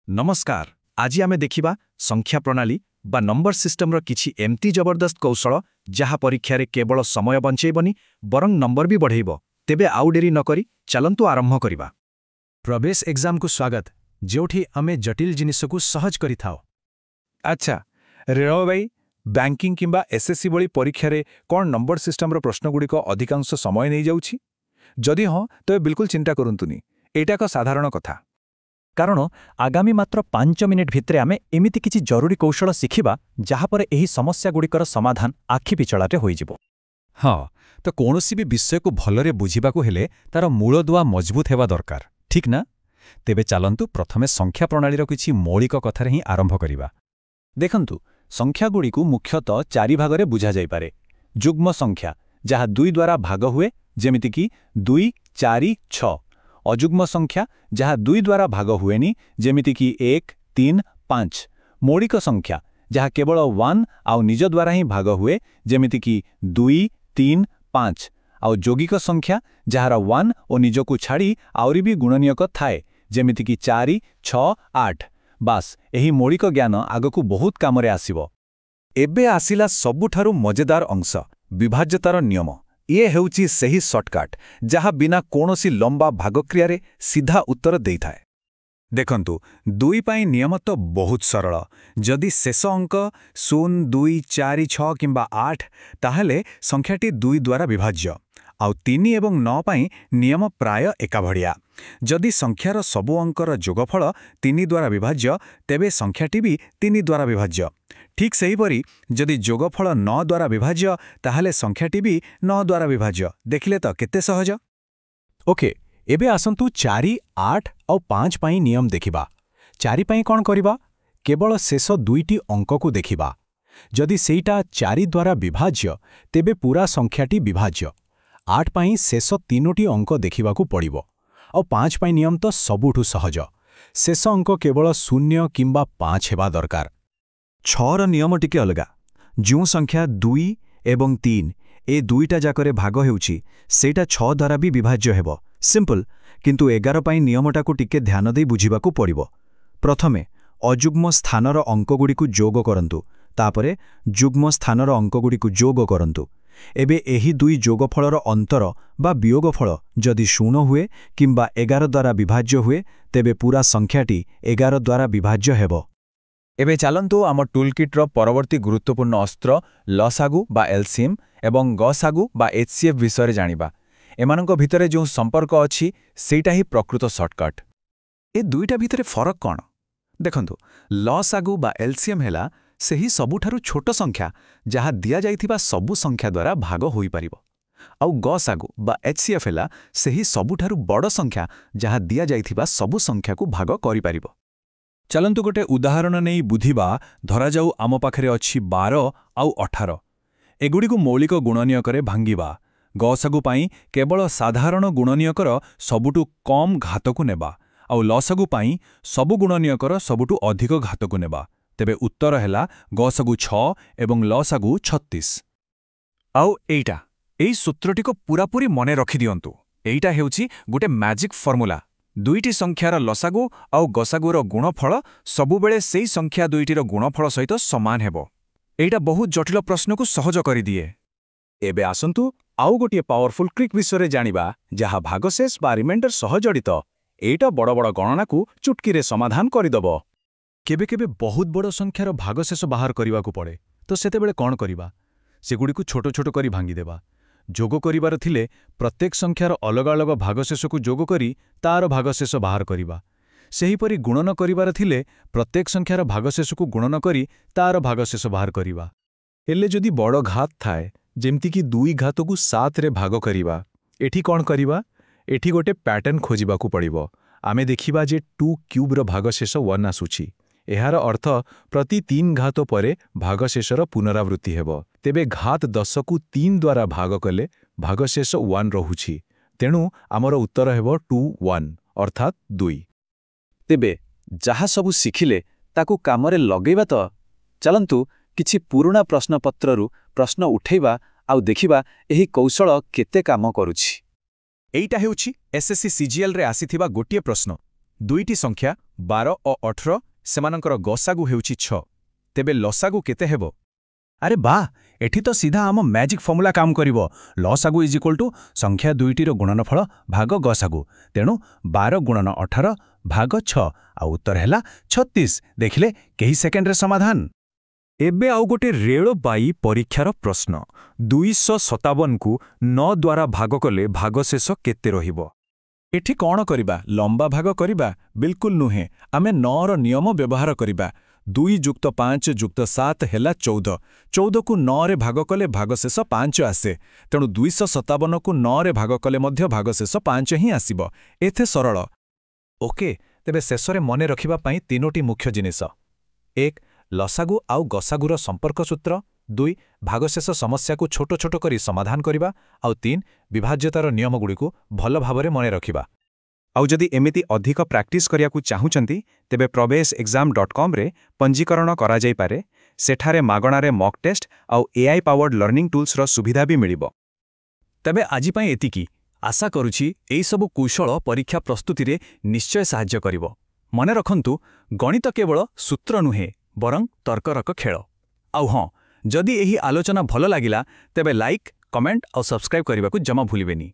नमस्कार। आज आमे देखिबा संख्या प्रणाली बा नंबर सिस्टम किछि एमती जबरदस्त कौशल जहा परीक्षा रे केवल समय बंचेबनी बरং नंबर भी बढ़ेइबो। तेबे आउ डेरी नकरी चलंतु आरंभ करिबा। प्रवेश एग्जाम को स्वागत जोठी आमे जटिल जिनिस को सहज करि थाओ। अच्छा रेणु भाई बैंकिंग किंबा एसएससी भली परीक्षा रे कोन नंबर सिस्टम रो प्रश्न गुडी को अधिकांश समय नै जाउछि? जदि हां तो बिल्कुल चिंता करंतुनी, एटा एक साधारण कथा। कारण आगामी मात्र 5 मिनिट भितरे आमे एमिति किछि जरूरी कौशल शिखिबा जहा पर एही समस्या गुडिकर समाधान आखि पिचलाटे होई जिवो। हाँ, तो कौनसी भी विषय को भलरे बुझिबाकु हेले तार मूलदुआ मजबूत हेबा दरकार, ठीक ना? तेबे चलंतु प्रथमे संख्या प्रणालीर किछि मौलिक कथारे ही आरंभ करिबा। देखंतु संख्यागुड़ी को मुख्यतः 4 भागरे बुझा जाई पारे। जुग्म संख्या जहा 2 द्वारा भाग हुए जेमिति कि 2, 4, 6। अजुग्म संख्या जहा 2 द्वारा भाग हुएनी जेमिति कि 1, 3, 5। मौलिक संख्या जहा केवल 1 आउ निज द्वारा ही भाग हुए जेमिति कि 2, 3, 5। आउ जोगिक संख्या जहार 1 और निज को छाड़ी आउरी भी गुणनीयक थाए जेमिति कि 4, 6, 8। बास एही मौलिक ज्ञान आगकू बहुत कामरे आसीबो। एबे आसिला सबुठारु मजेदार अंश विभाज्यतार नियम। ये हेउची सही शॉर्टकट जहा बिना कोनोसी लंबा भागक्रिया रे सीधा उत्तर देइथाए। देखंतु 2 पाई नियम तो बहुत सरल। जदि शेष अंक 0, 2, 4, 6 किंबा 8 ताहले संख्याटी 2 द्वारा विभाज्य। आउ 3 एवं 9 पाई नियम प्राय एका भड़िया। जदि संख्यार सबु अंकर जोगफल 3 द्वारा विभाज्य तेबे संख्याटी भी 3 द्वारा विभाज्य। ठीक सेहीपरि जदि जोगफल 9 द्वारा विभाज्य ताहले संख्याटी भी 9 द्वारा विभाज्य। देखिले तो केते सहज। ओके, एबे आसंतु 4, 8 और 5 पाई नियम देखिबा। 4 पाई कोन करिबा? केवल शेष 2टी अंक को देखिबा। जदि सेईटा 4 द्वारा विभाज्य तेबे पूरा संख्याटी विभाज्य। 8 पाई शेष 3टी अंक देखिबाकू पड़िबो। और 5 पाई नियम तो सबुठु सहज। शेष अंक केवल 0 किंबा 5 हेबा दरकार। 6 नियम टिके अलगा। जो संख्या 2 एवं 3 ए दुईटा जाकरे भाग हेउची सेटा 6 द्वारा भी विभाज्य हेबो। सिंपल, किंतु 11 पाई नियमटा को टिके ध्यान देई बुझिबाकू पड़िबो। प्रथमे अजुग्म स्थानर अंकगुडी को जोग करंतु, तापरे जुग्म स्थानर अंकगुडी को जोग करंतु। एबे एही 2 जोगफलर अंतर बा वियोगफल जदि 0 हुए किंबा 11 द्वारा विभाज्य हुए तेबे पूरा संख्याटी 11 द्वारा विभाज्य हेबो। एबे चलंतु आम टूलकिट्र परवर्ती गुरुत्वपूर्ण अस्त्र लसागु बा एलसीएम एवं गसागु बा एचसीएफ विषय जानिबा। एमानंको भितरे जो संपर्क अछि सेटा ही प्रकृत शॉर्टकट। ए दुईटा भितरे फरक कौन? देखंतु लसागु बा एलसीएम हेला सेही सबुठारु छोट संख्या जहा दिया जाइथिबा सबु संख्या द्वारा भाग होई परिबो। आउ गसागु बा एचसीएफ हेला सेही सबुठारु बड़ संख्या जहा दिया जाइथिबा सबु संख्या को भाग करि परिबो। चलंतु गोटे उदाहरण नहीं बुझिबा। धरा जाऊ आम पाखरे अछि 12 आउ 18। एगुडी को मौलिक गुणनीयकरे भांगिबा। गसागु पाई केवल साधारण गुणनीयकर सबुटु कम घातकु नेबा आउ लसागु पाई सबु गुणनीयकर सबुटु अधिक घातकु नेबा। तेबे उत्तर हेला गसागु 6 एवं लसागु 36। आउ एइटा एई सूत्रटी को पूरापूरी मने रखि दियंतु। एइटा हेउची गोटे मैजिक फॉर्मूला। दुईटी संख्यार लसागु आउ गसागुर गुणफल सबुबेले सेई संख्या दुईटीर गुणफल सहित समान हेबो। एइटा बहुत जटिल प्रश्न को सहज करि दिए। एबे आसंतु आउ गोटे पावरफुल ट्रिक विषय जानिबा जहा भागशेष बा रिमाइंडर सह जड़ित। एइटा बड़ बड़ गणना को चुटकीरे समाधान करिदबो। केबे केबे बहुत बड़ संख्यार भागशेष बाहर करिबाकू पड़े, तो सेतेबेले कोन करिबा? सेगुडी को छोटो छोटो करी भांगी देबा। जोग करिबार थिले प्रत्येक संख्यार अलग अलग भागशेष को जोग करी तार भागशेष बाहर करिबा। सेहीपरि गुणन करिबार थिले प्रत्येक संख्यार भागशेष को गुणन करी तार भागशेष बाहर करिबा। हेले जदि बड़ घात थाए जेमति कि 2 घात को 7 रे भाग करिबा, एठी कोन करिबा? एठी गोटे पैटर्न खोजिबाकू पड़िबो। आमे देखिबा जे 2 क्यूब रो भागशेष 1 आसुची। एहार अर्थ प्रति 3 घात परे भागशेषर पुनरावृत्ति हेबो। तेबे घात 10 को 3 द्वारा भाग कले भागशेष 1 रहुछि। तेणु आमर उत्तर हेबो 2, 1 अर्थात 2। तेबे जहा सबु शिखिले ताकू कामरे लगेबा तो। चलंतु किछि पुराना प्रश्नपत्ररु प्रश्न उठेबा आउ देखिबा एही कौशल केते काम करूछि। एइटा हेउछि एसएससी सीजीएल रे आसीथिबा गोटिए प्रश्न। ଦୁଇଟି ସଂଖ୍ୟା 12 ଓ 18 ସେମାନଙ୍କର ଗସାଗୁ ହେଉଛି 6। ତେବେ ଲସାଗୁ କେତେ ହେବ? ଆରେ ବାଃ, ଏଠି ତ ସିଧା ଆମ ମ୍ୟାଜିକ୍ ଫର୍ମୁଲା କାମ କରିବ। ଲସାଗୁ ଇଜ୍ ଇକ୍ୱାଲ୍ ଟୁ ସଂଖ୍ୟା ଦୁଇଟିର ଗୁଣନଫଳ ଭାଗ ଗସାଗୁ। ତେଣୁ 12 ଗୁଣନ 18 ଭାଗ 6, ଆଉ ଉତ୍ତର ହେଲା 36। ଦେଖିଲେ, କେହି ସେକେଣ୍ଡରେ ସମାଧାନ। ଏବେ ଆଉ ଗୋଟେ ରେଳବାଇ ପରୀକ୍ଷାର ପ୍ରଶ୍ନ। 257କୁ 9 ଦ୍ୱାରା ଭାଗ କଲେ ଭାଗଶେଷ କେତେ ରହିବ? ଏଠି କ'ଣ କରିବା? ଲମ୍ବା ଭାଗ କରିବା? ବିଲକୁଲ ନୁହେଁ। ଆମେ 9ର ନିୟମ ବ୍ୟବହାର କରିବା। 2 ଯୁକ୍ତ 5 ଯୁକ୍ତ 7 ହେଲା 14। 14କୁ 9ରେ ଭାଗ କଲେ ଭାଗଶେଷ 5 ଆସେ। ତେଣୁ 257କୁ 9ରେ ଭାଗ କଲେ ମଧ୍ୟ ଭାଗଶେଷ 5 ହିଁ ଆସିବ। ଏତେ ସରଳ। ଓକେ, ତେବେ ଶେଷରେ ମନେ ରଖିବା ପାଇଁ 3ଟି ମୁଖ୍ୟ ଜିନିଷ। 1. ଲସାଗୁ ଆଉ ଗସାଗୁର ସମ୍ପର୍କ ସୂତ୍ର। 2. ଭାଗଶେଷ ସମସ୍ୟାକୁ ଛୋଟ ଛୋଟ କରି ସମାଧାନ କରିବା। ଆଉ 3. ବିଭାଜ୍ୟତାର ନିୟମଗୁଡ଼ିକୁ ଭଲ ଭାବରେ ମନେ ରଖିବା। ଆଉ ଯଦି ଏମିତି ଅଧିକ ପ୍ରାକ୍ଟିସ୍ କରିବାକୁ ଚାହୁଁଛନ୍ତି, ତେବେ probesh.exam.comରେ ପଞ୍ଜୀକରଣ କରାଯାଇପାରେ। ସେଠାରେ ମାଗଣାରେ ମକ୍ ଟେଷ୍ଟ ଆଉ AI ପାୱାର୍ଡ ଲର୍ଣ୍ଣିଂ ଟୁଲ୍ସର ସୁବିଧା ବି ମିଳିବ। ତେବେ ଆଜି ପାଇଁ ଏତିକି। ଆଶା କରୁଛି ଏହିସବୁ କୌଶଳ ପରୀକ୍ଷା ପ୍ରସ୍ତୁତିରେ ନିଶ୍ଚୟ ସାହାଯ୍ୟ କରିବ। ମନେ ରଖନ୍ତୁ, ଗଣିତ କେବଳ ସୂତ୍ର ନୁହେଁ, ବରଂ ତର୍କରକ ଖେଳ। ଆଉ ହଁ, ଯଦି ଏହି ଆଲୋଚନା ଭଲ ଲାଗିଲା, ତେବେ ଲାଇକ୍, କମେଣ୍ଟ ଆଉ ସବସ୍କ୍ରାଇବ୍ କରିବାକୁ ଜମା ଭୁଲିବେନି।